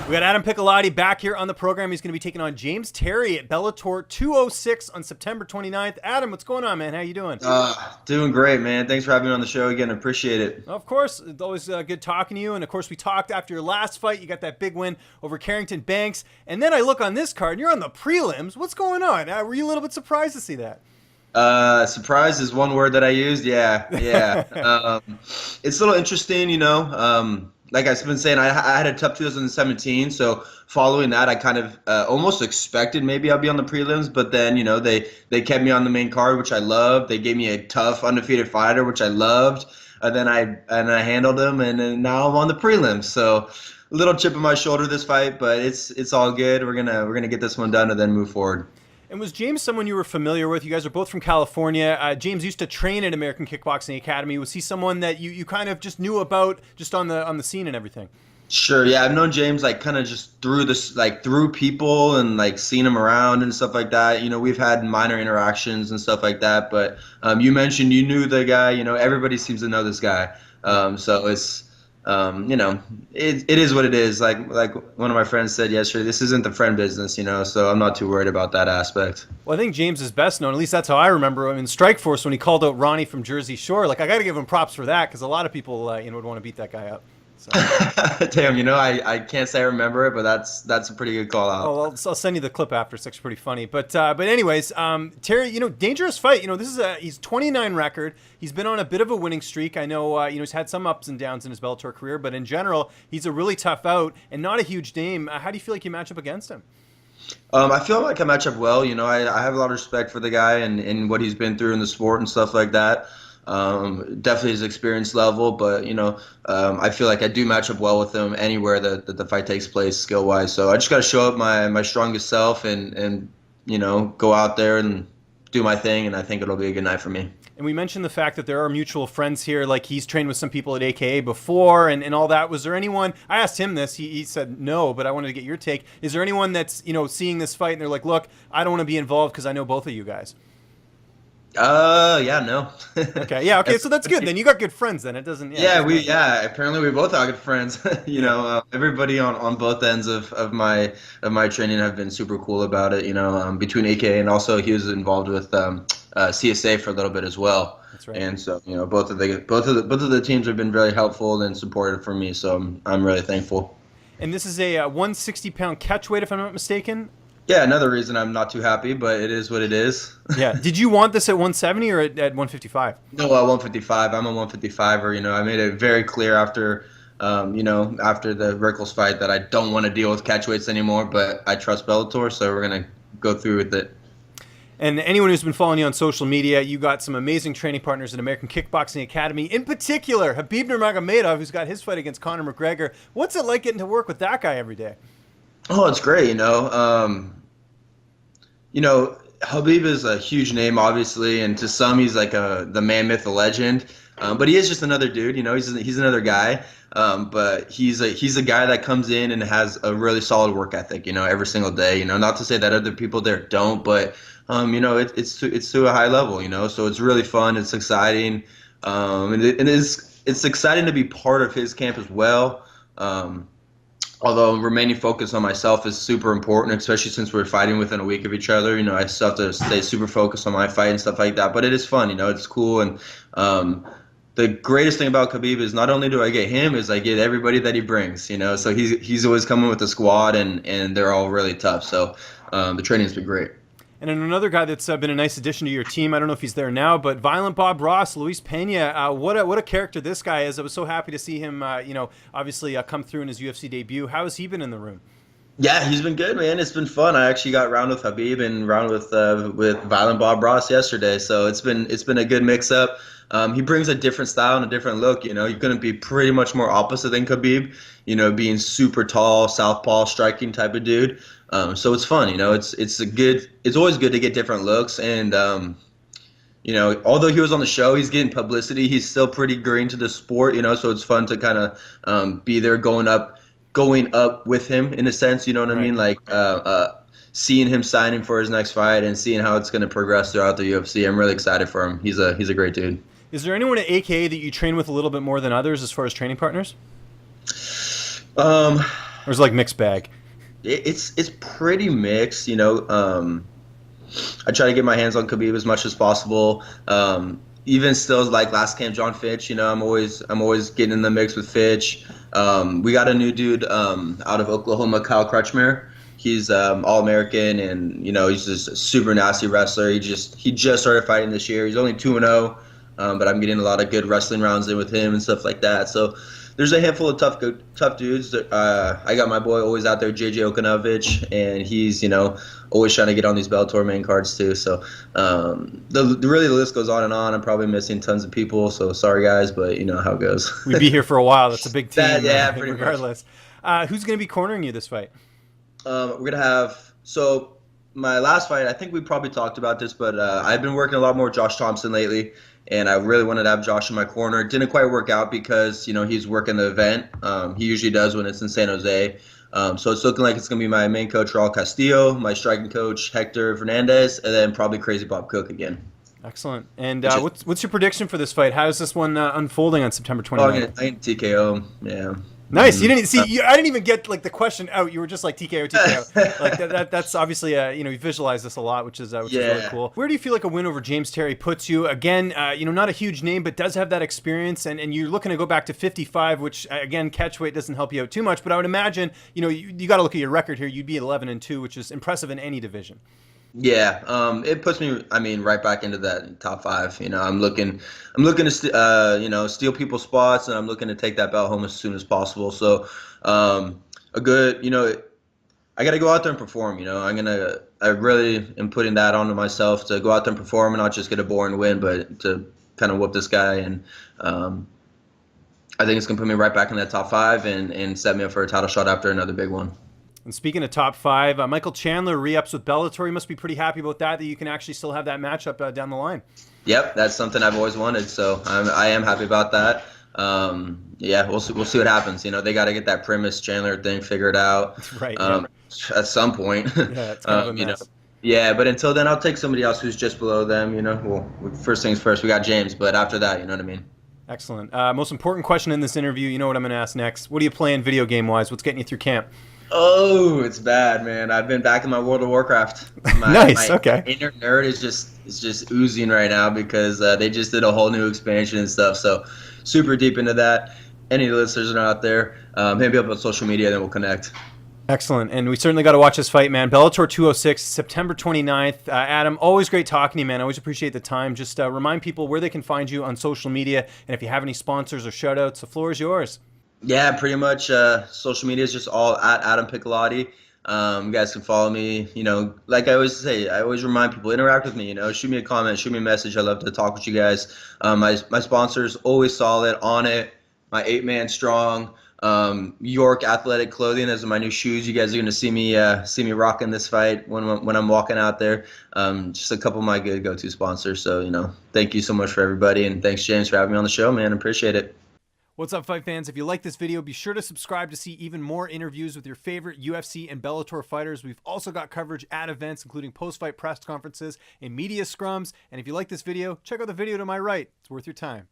We got Adam Piccolotti back here on the program. He's going to be taking on James Terry at Bellator 206 on September 29th. Adam, what's going on, man? How you doing? Doing great, man. Thanks for having me on the show again. Appreciate it. Of course. It's always good talking to you. And, of course, we talked after your last fight. You got that big win over Carrington Banks. And then I look on this card, and you're on the prelims. What's going on? Were you a little bit surprised to see that? Surprise is one word that I used. Yeah. It's a little interesting, like I've been saying, I had a tough 2017, so following that, I kind of almost expected maybe I'll be on the prelims, but then, they kept me on the main card, which I loved. They gave me a tough, undefeated fighter, which I loved. And then I handled them, and then now I'm on the prelims. So a little chip on my shoulder this fight, but it's all good. We're gonna get this one done and then move forward. And was James someone you were familiar with? You guys are both from California. James used to train at American Kickboxing Academy. Was he someone that you kind of just knew about just on the scene and everything? Sure, yeah. I've known James kind of just through people and seen him around and stuff like that. We've had minor interactions and stuff like that. But you mentioned you knew the guy. Everybody seems to know this guy. So it's it is what it is. Like one of my friends said yesterday, this isn't the friend business, so I'm not too worried about that aspect. Well, I think James is best known, at least that's how I remember him in Strikeforce when he called out Ronnie from Jersey Shore. I got to give him props for that because a lot of people would want to beat that guy up. So. Damn, I can't say I remember it, but that's a pretty good call out. Oh, I'll send you the clip after. It's actually pretty funny. But anyways, Terry, dangerous fight. This is he's 29 record. He's been on a bit of a winning streak. I know, he's had some ups and downs in his Bellator career, but in general, he's a really tough out and not a huge name. How do you feel like you match up against him? I feel like I match up well. I have a lot of respect for the guy and what he's been through in the sport and stuff like that. Definitely his experience level, but I feel like I do match up well with him anywhere that the fight takes place skill wise. So I just got to show up my strongest self and go out there and do my thing, and I think it'll be a good night for me. And we mentioned the fact that there are mutual friends here, like he's trained with some people at AKA before and all that. Was there anyone, I asked him this, he said no, but I wanted to get your take. Is there anyone that's, seeing this fight and they're like, look, I don't want to be involved because I know both of you guys? Yeah, no. Okay, yeah, okay, so that's good. Then you got good friends. Then it doesn't. Apparently we both are good friends. Everybody on both ends of my training have been super cool about it. Between AK and also he was involved with CSA for a little bit as well. That's right. And so both of the teams have been very helpful and supportive for me. So I'm really thankful. And this is a 160-pound catch weight, if I'm not mistaken. Yeah, another reason I'm not too happy, but it is what it is. Yeah. Did you want this at 170 or at 155? No, 155. I'm a 155er. I made it very clear after the Rickles fight that I don't want to deal with catchweights anymore, but I trust Bellator, so we're going to go through with it. And anyone who's been following you on social media, you got some amazing training partners at American Kickboxing Academy. In particular, Khabib Nurmagomedov, who's got his fight against Conor McGregor. What's it like getting to work with that guy every day? Oh, it's great, Khabib is a huge name, obviously, and to some he's like the man, myth, the legend. But he is just another dude, he's another guy. But he's a guy that comes in and has a really solid work ethic, every single day. Not to say that other people there don't, but it's to a high level, so it's really fun, it's exciting, and it's exciting to be part of his camp as well. Although remaining focused on myself is super important, especially since we're fighting within a week of each other. I still have to stay super focused on my fight and stuff like that. But it is fun, it's cool. And the greatest thing about Khabib is not only do I get him, is I get everybody that he brings. So he's always coming with the squad, and they're all really tough. So the training's been great. And then another guy that's been a nice addition to your team, I don't know if he's there now, but Violent Bob Ross, Luis Pena, what a character this guy is. I was so happy to see him, obviously come through in his UFC debut. How has he been in the room? Yeah, he's been good, man. It's been fun. I actually got round with Khabib and round with Violent Bob Ross yesterday, so it's been a good mix-up. He brings a different style and a different look. He's going to be pretty much more opposite than Khabib, being super tall, southpaw, striking type of dude. So it's fun, it's always good to get different looks. And, although he was on the show, he's getting publicity. He's still pretty green to the sport, so it's fun to kind of be there going up with him in a sense, you know what I mean? Like seeing him signing for his next fight and seeing how it's going to progress throughout the UFC. I'm really excited for him. He's a great dude. Is there anyone at AKA that you train with a little bit more than others as far as training partners? Or is it like mixed bag? It's pretty mixed, you know. I try to get my hands on Khabib as much as possible. Even still, like last camp, John Fitch, you know, I'm always getting in the mix with Fitch. We got a new dude out of Oklahoma, Kyle Crutchmer. He's All-American, and you know, he's just a super nasty wrestler. He just started fighting this year. He's only 2-0, but I'm getting a lot of good wrestling rounds in with him and stuff like that. So there's a handful of tough dudes. I got my boy always out there, JJ Okanovich, and he's, you know, always trying to get on these Bellator main cards too. So really the list goes on and on. I'm probably missing tons of people, so sorry guys, but you know how it goes. We'd be here for a while. That's a big team. Yeah, pretty regardless. Who's going to be cornering you this fight? We're gonna have my last fight. I think we probably talked about this, but I've been working a lot more with Josh Thompson lately. And I really wanted to have Josh in my corner. It didn't quite work out because, you know, he's working the event. He usually does when it's in San Jose. So it's looking like it's going to be my main coach, Raul Castillo, my striking coach, Hector Fernandez, and then probably Crazy Bob Cook again. Excellent. And what's your prediction for this fight? How is this one unfolding on September 29th? I think TKO, yeah. Nice. You didn't see. I didn't even get like the question out. You were just like TKO, TKO. Like that's obviously you know, you visualize this a lot, which is really cool. Where do you feel like a win over James Terry puts you? Again, you know, not a huge name, but does have that experience, and you're looking to go back to 55, which again, catch weight doesn't help you out too much. But I would imagine, you know, you got to look at your record here. You'd be 11-2, which is impressive in any division. Yeah, it puts me, I mean, right back into that top 5. You know, I'm looking to, you know, steal people's spots, and I'm looking to take that belt home as soon as possible. So, a good, you know, I got to go out there and perform. You know, I really am putting that onto myself to go out there and perform and not just get a boring win, but to kind of whoop this guy. And I think it's gonna put me right back in that top 5 and set me up for a title shot after another big one. And speaking of top 5, Michael Chandler re-ups with Bellator. You must be pretty happy about that you can actually still have that matchup down the line. Yep, that's something I've always wanted, so I am happy about that. Yeah, we'll see what happens. You know, they got to get that Primus Chandler thing figured out. Right. At some point. Yeah, it's kind of a mess. You know, yeah, but until then, I'll take somebody else who's just below them. You know, well, first things first, we got James, but after that, you know what I mean. Excellent. Most important question in this interview. You know what I'm going to ask next. What are you playing video game wise? What's getting you through camp? Oh, it's bad, man. I've been back in my World of Warcraft. Nice. My okay. inner nerd is just oozing right now because they just did a whole new expansion and stuff. So, super deep into that. Any listeners are out there, hit me up on social media, then we'll connect. Excellent. And we certainly got to watch this fight, man. Bellator 206, September 29th. Adam, always great talking to you, man. I always appreciate the time. Just remind people where they can find you on social media, and if you have any sponsors or shout-outs, the floor is yours. Yeah, pretty much. Social media is just all at Adam Piccolotti. You guys can follow me. You know, like I always say, I always remind people, interact with me. You know, shoot me a comment, shoot me a message. I love to talk with you guys. My sponsors always solid on it. My 8-man strong. York Athletic Clothing. Those are my new shoes. You guys are gonna see me rocking this fight when I'm walking out there. Just a couple of my good go-to sponsors. So you know, thank you so much for everybody, and thanks James for having me on the show, man. Appreciate it. What's up, fight fans? If you like this video, be sure to subscribe to see even more interviews with your favorite UFC and Bellator fighters. We've also got coverage at events, including post-fight press conferences and media scrums. And if you like this video, check out the video to my right. It's worth your time.